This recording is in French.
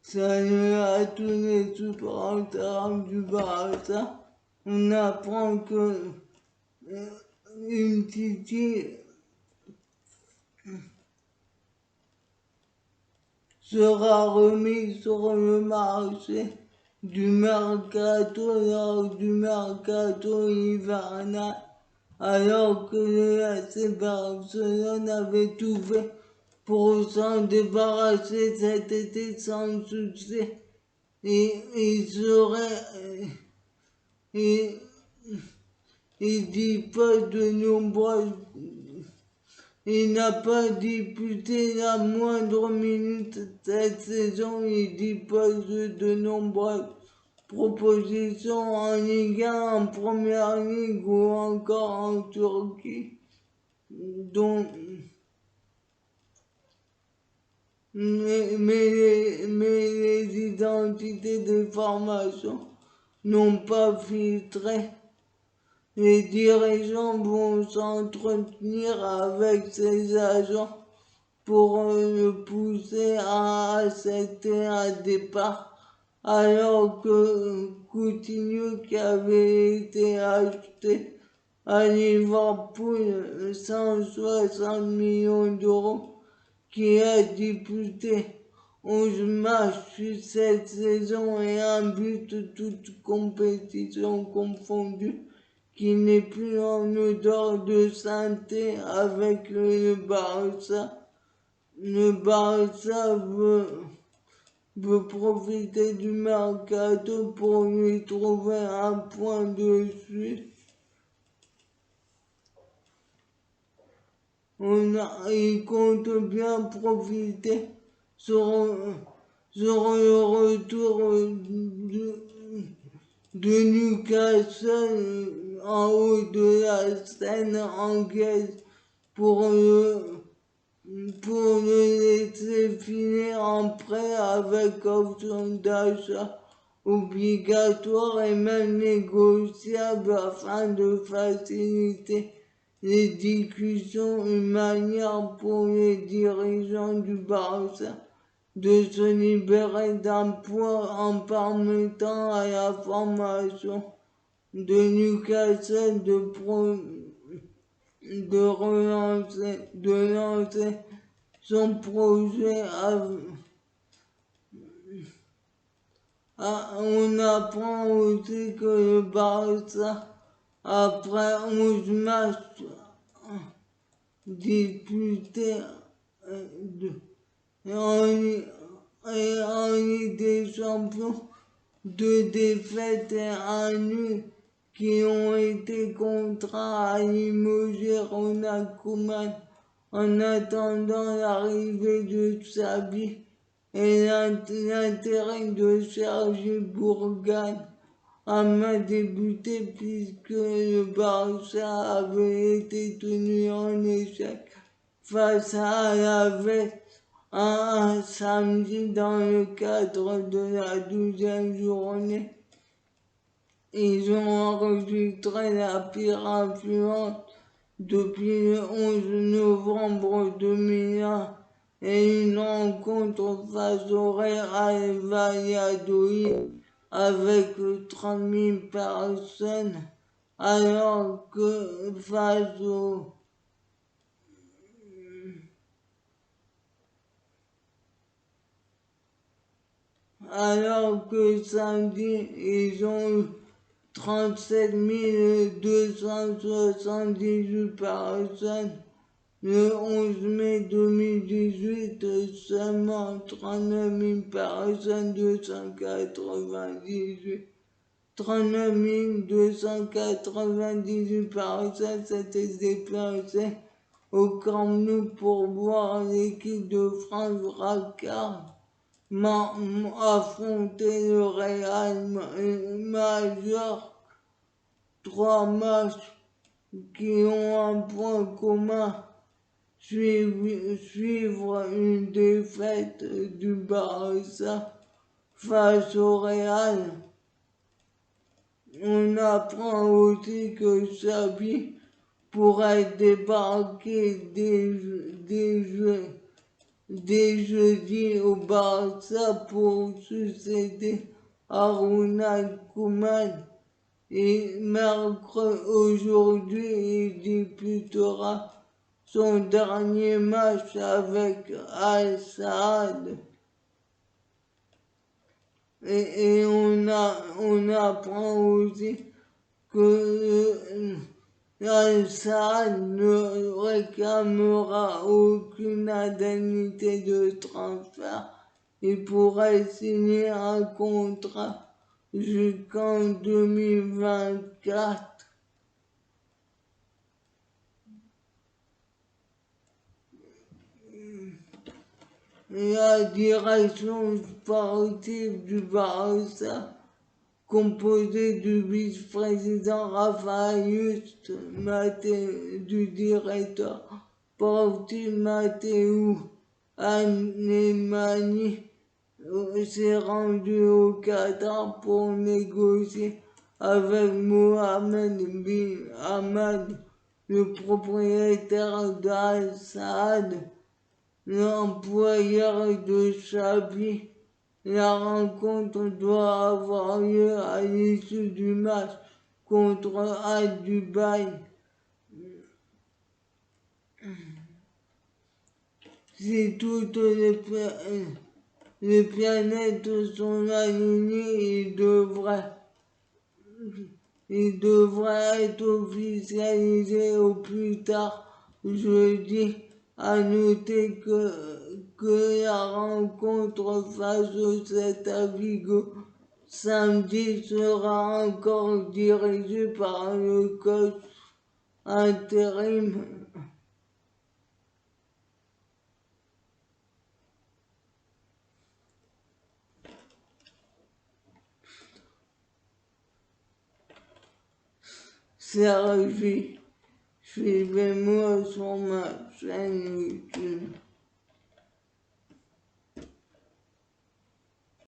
Salut à tous les supporters du Barça. On apprend que une Titi sera remise sur le marché du mercato lors du mercato hivernal, alors que le AC Barcelone avait tout fait pour s'en débarrasser cet été sans succès. Et il serait, et il dispose de nombreuses. Il n'a pas disputé la moindre minute cette saison. Il dispose de nombreuses propositions en Ligue 1, en Première Ligue ou encore en Turquie, dont mais les identités des formations n'ont pas filtré. Les dirigeants vont s'entretenir avec ses agents pour le pousser à accepter un départ, alors que Coutinho, qui avait été acheté à Liverpool 160 millions d'euros, qui a disputé 11 matchs cette saison et un but toute compétition confondue, qui n'est plus en odeur de sainteté avec le Barça. Le Barça veut profiter du mercato pour lui trouver un point de chute. Il compte bien profiter sur le retour de Newcastle en haut de la scène anglaise pour le laisser filer en prêt avec option d'achat obligatoire et même négociable afin de faciliter les discussions, une manière pour les dirigeants du Barça de se libérer d'un poids en permettant à la formation de Newcastle de lancer son projet on apprend aussi que le Barça, après 11 matchs disputés en Ligue des Champions, 2 défaites et un nul, qui ont été contraints à limoger Ronald Koeman en attendant l'arrivée de Xavi et l'intérêt de Sergi Bourgagne a mal débuté puisque le Barça avait été tenu en échec face à Alaves un samedi dans le cadre de la 12e journée. Ils ont enregistré la pire influence depuis le 11 novembre 2001 et une rencontre face au Real Valladolid avec 30 000 personnes, alors que samedi, ils ont eu 37 278 personnes. Le 11 mai 2018, seulement 39 000 personnes, 39 298 personnes s'étaient déplacées au Camp Nou pour voir l'équipe de France Racard affronter le Real Major. 3 matchs qui ont un point commun, suivre une défaite du Barça face au Real. On apprend aussi que Xavi pourrait débarquer dès jeudi au Barça pour succéder à Ronald Koeman. Et mercredi aujourd'hui, il disputera son dernier match avec Al Saad. Et on apprend aussi que Al Saad ne réclamera aucune indemnité de transfert. Il pourrait signer un contrat jusqu'en 2024. La direction sportive du Barça, composée du vice-président Rafael Juste, du directeur sportif Matteo Alemany, s'est rendu au Qatar pour négocier avec Mohamed bin Hamad, le propriétaire d'Al Saad, l'employeur de Xavi. La rencontre doit avoir lieu à l'issue du match contre Al Dubaï. Si toutes les planètes sont alignées, il devrait être officialisé au plus tard jeudi. À noter que la rencontre face au Celta Vigo samedi sera encore dirigée par le coach intérim. Sergi. Suivez-moi sur ma chaîne YouTube.